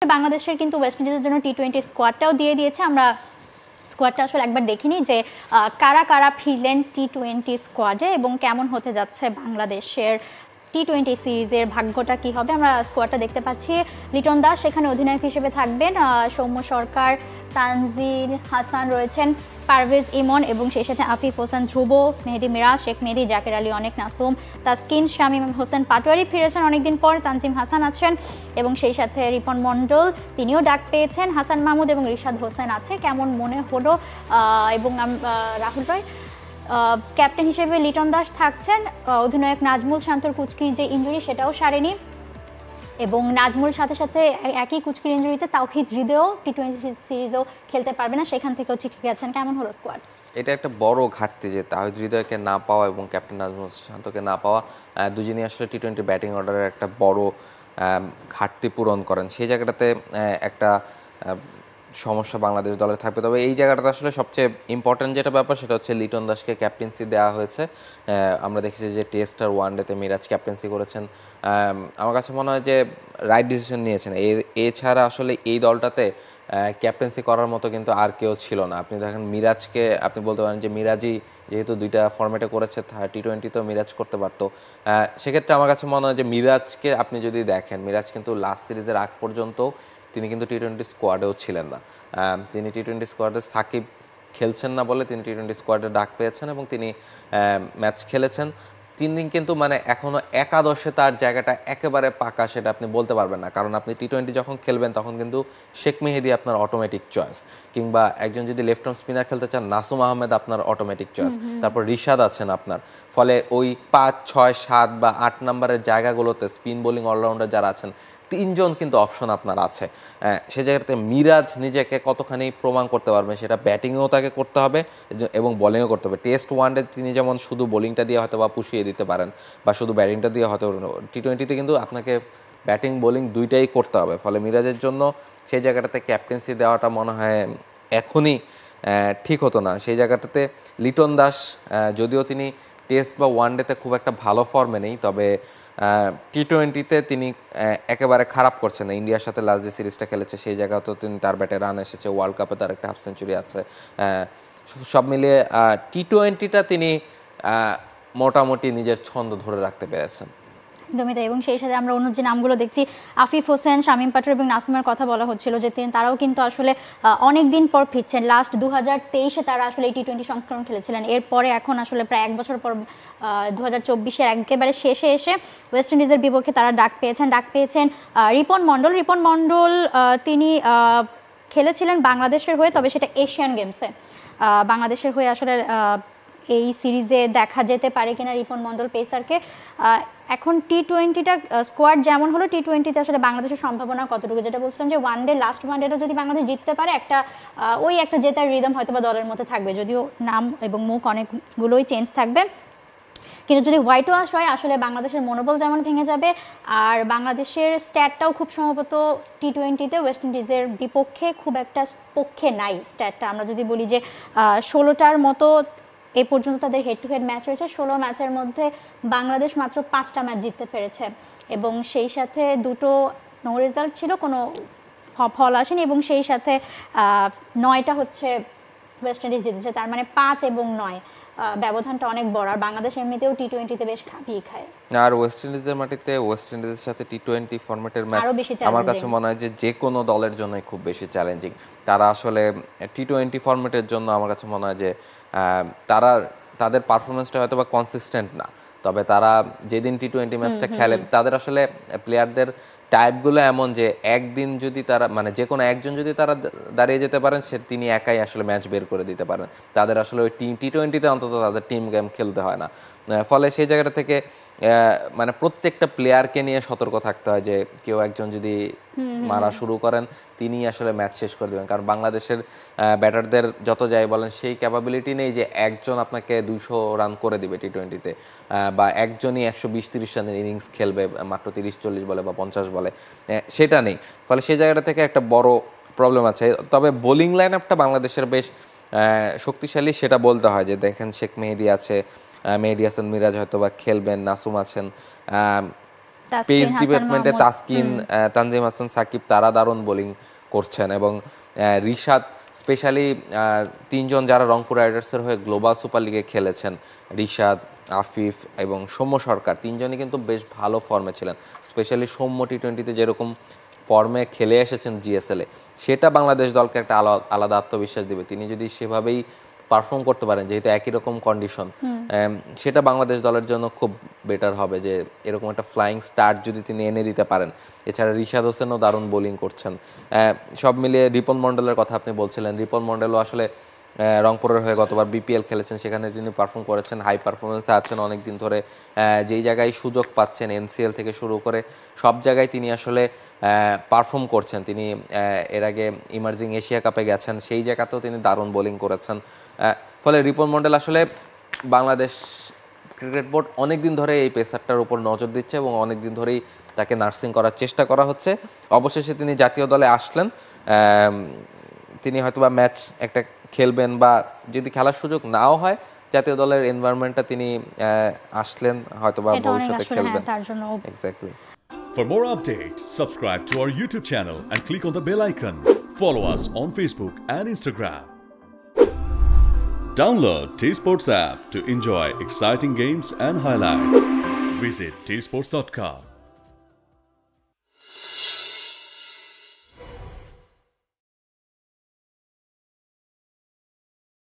বাংলাদেশের কিন্তু ওয়েস্ট ইন্ডিজের জন্য টি-20 স্কোয়াডটাও দিয়ে দিয়েছে। আমরা স্কোয়াডটা আসলে একবার দেখিনি যে কারা কারা ফিরলেন টি-20 স্কোয়াডে এবং কেমন হতে যাচ্ছে বাংলাদেশের টি-20 সিরিজের ভাগ্যটা কি হবে। আমরা স্কোয়াডটা দেখতে পাচ্ছি। লিটন দাস সেখানে অধিনায়ক হিসেবে থাকবেন, সৌম্য সরকার, তানজিল হাসান রয়েছেন, পারভেজ ইমন এবং সেই সাথে আফিফ হোসেন, ধ্রুব, মেহেদী মিরাজ, শেখ মেহেদী, জাকের আলী অনেক, নাসুম, তাসকিন, শামীম হোসেন পাটোয়ারি ফিরেছেন অনেকদিন পর, তানজিম হাসান আছেন এবং সেই সাথে রিপন মণ্ডল তিনিও ডাক পেয়েছেন, হাসান মাহমুদ এবং রিশাদ হোসেন আছে। কেমন মনে হলো এবং রাহুল রয় ক্যাপ্টেন হিসেবে লিটন দাস থাকছেন। অধিনায়ক নাজমুল শান্তর কুচকির যে ইনজুরি সেটাও সারেনি এবং নাজমুল সাথে সাথে একই কুচকির ইনজুরিতে তাওহিদ হৃদয়ও টি-20 সিরিজেও খেলতে পারবে না, সেখান থেকেও ঠিক গেছেন। কেমন হলো স্কোয়াড? এটা একটা বড় ঘাটতি যে তাওহিদ হৃদয়কে না পাওয়া এবং ক্যাপ্টেন নাজমুল শান্তকে না পাওয়া, দুজনই আসলে টি-20 ব্যাটিং অর্ডারের একটা বড় ঘাটতি পূরণ করেন। সেই জায়গাটাতে একটা সমস্যা বাংলাদেশ দলে থাকবে। তবে এই জায়গাটাতে আসলে সবচেয়ে ইম্পর্টেন্ট যেটা ব্যাপার সেটা হচ্ছে লিটন দাসকে ক্যাপ্টেন্সি দেওয়া হয়েছে। আমরা দেখেছি যে টেস্ট আর ওয়ানডেতে মিরাজ ক্যাপ্টেন্সি করেছেন। আমার কাছে মনে হয় যে রাইট ডিসিশন নিয়েছেন। এছাড়া আসলে এই দলটাতে ক্যাপ্টেন্সি করার মতো কিন্তু আর কেউ ছিল না। আপনি দেখেন মিরাজকে, আপনি বলতে পারেন যে মিরাজই যেহেতু দুইটা ফরম্যাটে করেছে, টি-20তেও মিরাজ করতে পারতো। সেক্ষেত্রে আমার কাছে মনে হয় যে মিরাজকে আপনি যদি দেখেন, মিরাজ কিন্তু লাস্ট সিরিজের আগ পর্যন্ত তিনি কিন্তু টি-20 স্কোয়াডেও ছিলেন না। তিনি টি-20 স্কোয়াডে সাকিব খেলছেন না বলে তিনি টি-20 স্কোয়াডে ডাক পেয়েছেন এবং তিনি ম্যাচ খেলেছেন। দিন কিন্তু মানে এখনো একাদশে তার জায়গাটা একেবারে পাকা সেটা আপনি বলতে পারবেন না, কারণ আপনি টি-20 যখন খেলবেন তখন কিন্তু শেখ মেহেদী আপনার অটোমেটিক চয়েস, কিংবা একজন যদি লেফট আর্ম স্পিনার খেলতে চান নাসুম আহমেদ আপনার অটোমেটিক চয়েস, তারপর রিশাদ আছেন আপনার। ফলে ওই 5, 6, 7 বা 8 নম্বরের জায়গাগুলোতে স্পিন বোলিং অলরাউন্ডার যারা আছেন তিনজন কিন্তু অপশন আপনার আছে। সে জায়গাতে মিরাজ নিজেকে কতখানি প্রমাণ করতে পারবে সেটা ব্যাটিংয়েও তাকে করতে হবে এবং বোলিংও করতে হবে। টেস্ট ওয়ানডে তিনি যেমন শুধু বোলিংটা দিয়ে হয়তো বা পুষিয়ে দিতে পারেন বা শুধু ব্যাটিংটা দিয়ে হয়তো, টি-20তে কিন্তু আপনাকে ব্যাটিং বোলিং দুইটাই করতে হবে। ফলে মিরাজের জন্য সেই জায়গাটাতে ক্যাপ্টেন্সি দেওয়াটা মনে হয় এখনই ঠিক হতো না। সেই জায়গাটাতে লিটন দাস যদিও তিনি টেস্ট বা ওয়ানডেতে খুব একটা ভালো ফর্মে নেই, তবে টি-20তে তিনি একেবারে খারাপ করছেন না। ইন্ডিয়ার সাথে লাস্ট যে সিরিজটা খেলেছে সেই জায়গাতেও তিনি, তার ব্যাটে রান এসেছে, ওয়ার্ল্ড কাপে তার একটা হাফ সেঞ্চুরি আছে। সব মিলিয়ে টি-20টা তিনি মোটামুটি নিজের ছন্দ ধরে রাখতে পেরেছেন। একদমই তাই। এবং সেই সাথে আমরা অন্য যে নামগুলো দেখছি, আফিফ হোসেন, শামীম পাটোয়ারি এবং নাসুমের কথা বলা হচ্ছিল যে তারাও কিন্তু আসলে অনেক দিন পর ফিরছেন। লাস্ট 2023-এ তারা আসলে এই টি-20 সংস্করণ খেলেছিলেন। এরপরে এখন আসলে প্রায় 1 বছর পর 2024-এর একেবারে শেষে এসে ওয়েস্ট ইন্ডিজের বিপক্ষে তারা ডাক পেয়েছেন রিপন মণ্ডল। তিনি খেলেছিলেন বাংলাদেশের হয়ে, তবে সেটা এশিয়ান গেমসে। বাংলাদেশের হয়ে আসলে এই সিরিজে দেখা যেতে পারে কিনা রিপন মণ্ডল পেসারকে। এখন টি-20টা স্কোয়াড যেমন হলো, টি-20তে আসলে বাংলাদেশের সম্ভাবনা কতটুকু, যেটা বলছিলাম যে লাস্ট ওয়ানডেটা যদি বাংলাদেশ জিততে পারে একটা জেতার রিদম হয়তো বা দলের মধ্যে থাকবে, যদিও নাম এবং মুখ অনেকগুলোই চেঞ্জ থাকবে। কিন্তু যদি হোয়াইট ওয়াশ হয় আসলে বাংলাদেশের মনোবল যেমন ভেঙে যাবে, আর বাংলাদেশের স্ট্যাটটাও খুব সম্ভবত টি-20তে ওয়েস্ট ইন্ডিজের বিপক্ষে খুব একটা পক্ষে নাই স্ট্যাটটা। আমরা যদি বলি যে 16টার মতো এ পর্যন্ত তাদের হেড টু হেড ম্যাচ হয়েছে, 16 ম্যাচের মধ্যে বাংলাদেশ মাত্র 5টা ম্যাচ জিততে পেরেছে এবং সেই সাথে 2টো নো রেজাল্ট ছিল, কোনো ফল আসেনি এবং সেই সাথে 9টা হচ্ছে ওয়েস্ট ইন্ডিজ জিতেছে। তার মানে 5 এবং 9 ব্যবধানটা অনেক বড়। আর বাংলাদেশ এমনিতেও টি-20তে বেশ খাপিয়ে খায়। আর ওয়েস্ট ইন্ডিজের মাটিতে ওয়েস্ট ইন্ডিজের সাথে টি-20 ফরম্যাটের ম্যাচ আমার কাছে মনে হয় যে কোনো দলের জন্যই খুব বেশি চ্যালেঞ্জিং। তারা আসলে টি-20 ফরম্যাটের জন্য আমার কাছে মনে হয় যে তাদের পারফরমেন্সটা হয়তো বা কনসিস্টেন্ট না, তবে তারা যেদিন টি-20 ম্যাচটা খেলে তাদের আসলে প্লেয়ারদের টাইপগুলো এমন যে একদিন যদি তারা মানে যে কোনো একজন যদি তারা দাঁড়িয়ে যেতে পারেন তিনি একাই আসলে ম্যাচ বের করে দিতে পারেন। তাদের আসলে ওই টি-20তে অন্তত তাদের টিম গেম খেলতে হয় না। ফলে সেই জায়গাটা থেকে মানে প্রত্যেকটা প্লেয়ারকে নিয়ে সতর্ক থাকতে হয় যে কেউ একজন যদি মারা শুরু করেন তিনি আসলে ম্যাচ শেষ করে দেবেন, কারণ বাংলাদেশের ব্যাটারদের যত যাই বলেন সেই ক্যাপাবিলিটি নেই যে একজন আপনাকে 200 রান করে দিবে টি-20তে, বা একজনই 120-30 রানের ইনিংস খেলবে মাত্র 30-40 বলে বা 50 বলে, সেটা নেই। ফলে সেই জায়গাটা থেকে একটা বড় প্রবলেম আছে। তবে বোলিং লাইন আপটা বাংলাদেশের বেশ শক্তিশালী, সেটা বলতে হয়। যে দেখেন শেখ মেহেদী আছে, মেহেদী হাসান মিরাজ হয়তো বা খেলবেন, নাসুম আছেন, তাসকিন, পেস হাসান ডিপার্টমেন্টে মাহমুদ, তাসকিন, তানজিম হাসান, সাকিব তারা দারুণ বোলিং করছেন এবং রিশাদ স্পেশালি তিনজন যারা রংপুর রাইডার্সের হয়ে গ্লোবাল সুপার লিগে খেলেছেন, রিশাদ, আফিফ এবং সৌম্য সরকার তিনজনই কিন্তু বেশ ভালো ফর্মে ছিলেন। স্পেশালি সৌম্য টি-20তে যেরকম ফর্মে খেলে এসেছেন জিএসএলে, সেটা বাংলাদেশ দলকে একটা আলাদা আত্মবিশ্বাস দিবে। তিনি যদি সেভাবেই পারফর্ম করতে পারেন, যেহেতু একই রকম কন্ডিশন, সেটা বাংলাদেশ দলের জন্য খুব বেটার হবে যে এরকম একটা ফ্লাইং স্টার্ট যদি তিনি এনে দিতে পারেন। এছাড়া রিশাদ হোসেনও দারুণ বোলিং করছেন। সব মিলিয়ে রিপন মণ্ডলের কথা আপনি বলছিলেন, রিপন মণ্ডলও আসলে রংপুরের হয়ে গতবার বিপিএল খেলেছেন, সেখানে তিনি পারফর্ম করেছেন, হাই পারফরমেন্সে আছেন অনেক দিন ধরে। যেই জায়গায় সুযোগ পাচ্ছেন এনসিএল থেকে শুরু করে সব জায়গায় তিনি আসলে পারফর্ম করছেন। তিনি এর আগে ইমার্জিং এশিয়া কাপে গেছেন, সেই জায়গাতেও তিনি দারুণ বোলিং করেছেন। ফলে রিপন মণ্ডল আসলে বাংলাদেশ ক্রিকেট বোর্ড অনেক দিন ধরে এই পেসারটার উপর নজর দিচ্ছে এবং অনেক দিন ধরেই তাকে নার্সিং করার চেষ্টা করা হচ্ছে। অবশেষে তিনি জাতীয় দলে আসলেন। তিনি হয়তোবা ম্যাচ একটা খেলবেন বা যদি খেলার সুযোগ নাও হয়, জাতীয় দলের এনভায়রনমেন্টটা তিনি আসলেন, হয়তোবা ভবিষ্যতে খেলবেন। Exactly. For more updates, subscribe to our YouTube channel and click on the bell icon. Follow us on Facebook and Instagram. Download T-Sports app to enjoy exciting games and highlights. Visit tsports.com.